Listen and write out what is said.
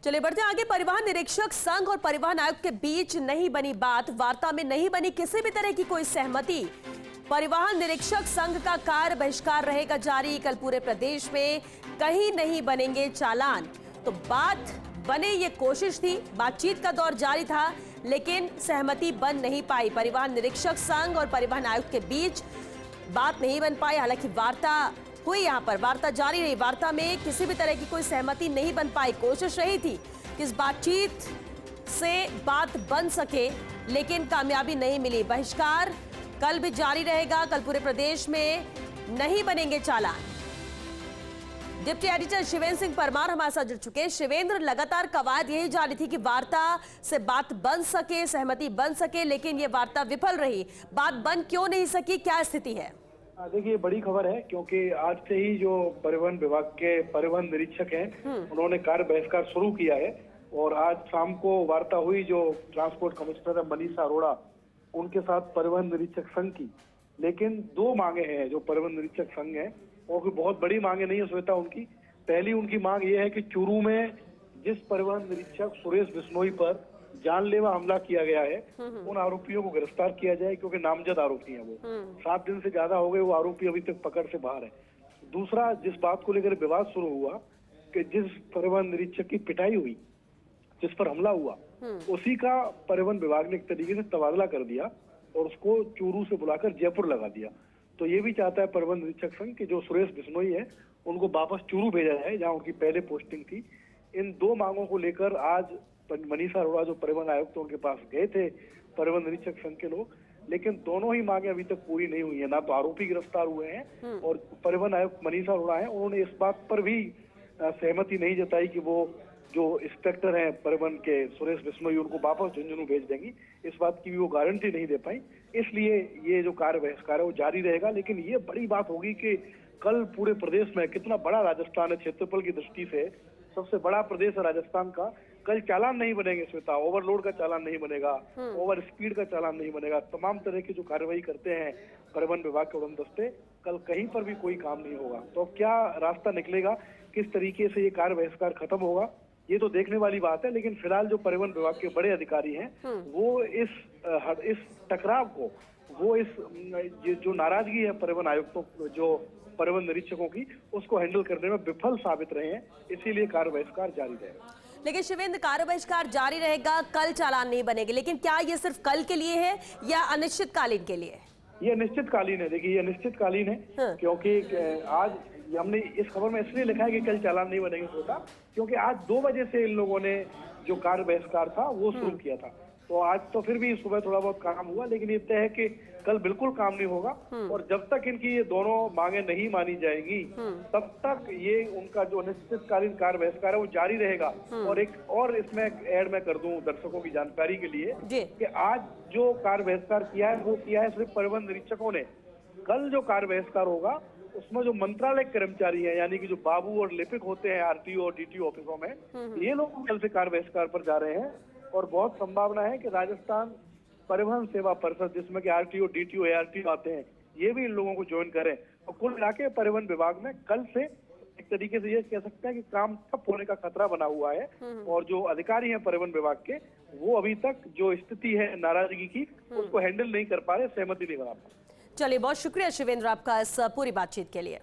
चलिए बढ़ते हैं आगे। परिवहन निरीक्षक संघ और परिवहन आयुक्त के बीच नहीं बनी बात, वार्ता में नहीं बनी किसी भी तरह की कोई सहमति। परिवहन निरीक्षक संघ का कार्य बहिष्कार रहेगा जारी। कल पूरे प्रदेश में कहीं नहीं बनेंगे चालान। तो बात बने ये कोशिश थी, बातचीत का दौर जारी था, लेकिन सहमति बन नहीं पाई। परिवहन निरीक्षक संघ और परिवहन आयुक्त के बीच बात नहीं बन पाई। हालांकि वार्ता हुई, यहां पर वार्ता जारी रही। वार्ता में किसी भी तरह की कोई सहमति नहीं बन पाई। कोशिश रही थी कि इस बातचीत से बात बन सके, लेकिन कामयाबी नहीं मिली। बहिष्कार कल भी जारी रहेगा। कल पूरे प्रदेश में नहीं बनेंगे चालान। डिप्टी एडिटर शिवेंद्र सिंह परमार हमारे साथ जुड़ चुके हैं। शिवेंद्र, लगातार कवायद यही जारी थी कि वार्ता से बात बन सके, सहमति बन सके, लेकिन ये वार्ता विफल रही। बात बन क्यों नहीं सकी, क्या स्थिति है? देखिए, बड़ी खबर है क्योंकि आज से ही जो परिवहन विभाग के परिवहन निरीक्षक हैं उन्होंने कार्य बहिष्कार शुरू किया है और आज शाम को वार्ता हुई जो ट्रांसपोर्ट कमिश्नर है मनीषा अरोड़ा उनके साथ परिवहन निरीक्षक संघ की। लेकिन दो मांगे हैं जो परिवहन निरीक्षक संघ है, और कोई बहुत बड़ी मांगे नहीं है श्वेता उनकी। पहली उनकी मांग ये है कि चूरू में जिस परिवहन निरीक्षक सुरेश बिश्नोई पर जानलेवा हमला किया गया है उन आरोपियों को गिरफ्तार किया जाए, क्योंकि नामजद आरोपी हैं वो। 7 दिन से ज्यादा हो गए, वो आरोपी अभी तक पकड़ से बाहर है। दूसरा, जिस बात को लेकर विवाद शुरू हुआ कि जिस परिवहन निरीक्षक की पिटाई हुई, जिस पर हमला हुआ, उसी का परिवहन विभाग ने एक तरीके से तबादला कर दिया और उसको चूरू से बुलाकर जयपुर लगा दिया। तो ये भी चाहता है परिवहन निरीक्षक संघ कि जो सुरेश बिश्नोई है उनको वापस चूरू भेजा जाए जहाँ उनकी पहले पोस्टिंग थी। इन दो मांगों को लेकर आज मनीषा अरोड़ा जो परिवहन आयुक्त उनके पास गए थे परिवहन निरीक्षक संघ के लोग, लेकिन दोनों ही मांगे अभी तक पूरी नहीं हुई है। ना तो आरोपी गिरफ्तार हुए हैं और परिवहन आयुक्त मनीषा अरोड़ा है, उन्होंने इस बात पर भी सहमति नहीं जताई कि वो जो इंस्पेक्टर हैं परिवहन के सुरेश बिश्नोई उनको वापस झुंझुनू भेज देंगी। इस बात की भी वो गारंटी नहीं दे पाई। इसलिए ये जो कार्य बहिष्कार है वो जारी रहेगा। लेकिन ये बड़ी बात होगी कि कल पूरे प्रदेश में, कितना बड़ा राजस्थान है क्षेत्रफल की दृष्टि से, सबसे बड़ा प्रदेश है राजस्थान का, कल चालान नहीं बनेंगे श्वेता। ओवरलोड का चालान नहीं बनेगा, ओवर स्पीड का चालान नहीं बनेगा। तमाम तरह की जो कार्रवाई करते हैं परिवहन विभाग के उड़न दस्ते, कल कहीं पर भी कोई काम नहीं होगा। तो क्या रास्ता निकलेगा, किस तरीके से ये कार्य बहिष्कार खत्म होगा, ये तो देखने वाली बात है। लेकिन फिलहाल जो परिवहन विभाग के बड़े अधिकारी हैं वो इस टकराव को, वो इस जो नाराजगी है परिवहन आयुक्तों, जो परिवहन निरीक्षकों की, उसको हैंडल करने में विफल साबित रहे हैं। इसीलिए कार्य बहिष्कार जारी रहेगा। लेकिन शिवेंद्र, कार्य बहिष्कार जारी रहेगा, कल चालान नहीं बनेंगे, लेकिन क्या ये सिर्फ कल के लिए है या अनिश्चितकालीन के लिए? ये अनिश्चितकालीन है। देखिए, ये अनिश्चितकालीन है क्योंकि आज हमने इस खबर में इसलिए लिखा है कि कल चालान नहीं बनेंगे होता, क्योंकि आज 2 बजे से इन लोगों ने जो कार्य बहिष्कार था वो शुरू किया था। तो आज तो फिर भी सुबह थोड़ा बहुत काम हुआ, लेकिन ये तय है कि कल बिल्कुल काम नहीं होगा। और जब तक इनकी ये दोनों मांगे नहीं मानी जाएंगी तब तक ये उनका जो अनिश्चितकालीन कार्य बहिष्कार है वो जारी रहेगा। और एक और इसमें ऐड मैं कर दूं दर्शकों की जानकारी के लिए कि आज जो कार्य बहिष्कार किया है वो किया है सिर्फ परिवहन निरीक्षकों ने। कल जो कार्य बहिष्कार होगा उसमें जो मंत्रालय कर्मचारी है, यानी कि जो बाबू और लिपिक होते हैं आरटीओ और डीटीओ ऑफिसों में, ये लोग कल से कार्य बहिष्कार पर जा रहे हैं। और बहुत संभावना है कि राजस्थान परिवहन सेवा परिषद, जिसमें कि आरटीओ डीटीओ एआरटीओ आते हैं, ये भी इन लोगों को ज्वाइन करें। और कुल मिला के परिवहन विभाग में कल से एक तरीके से ये कह सकते हैं कि काम ठप होने का खतरा बना हुआ है। और जो अधिकारी हैं परिवहन विभाग के, वो अभी तक जो स्थिति है नाराजगी की, उसको हैंडल नहीं कर पा रहे, सहमति नहीं बना पा रहे। चलिए, बहुत शुक्रिया शिवेंद्र आपका इस पूरी बातचीत के लिए।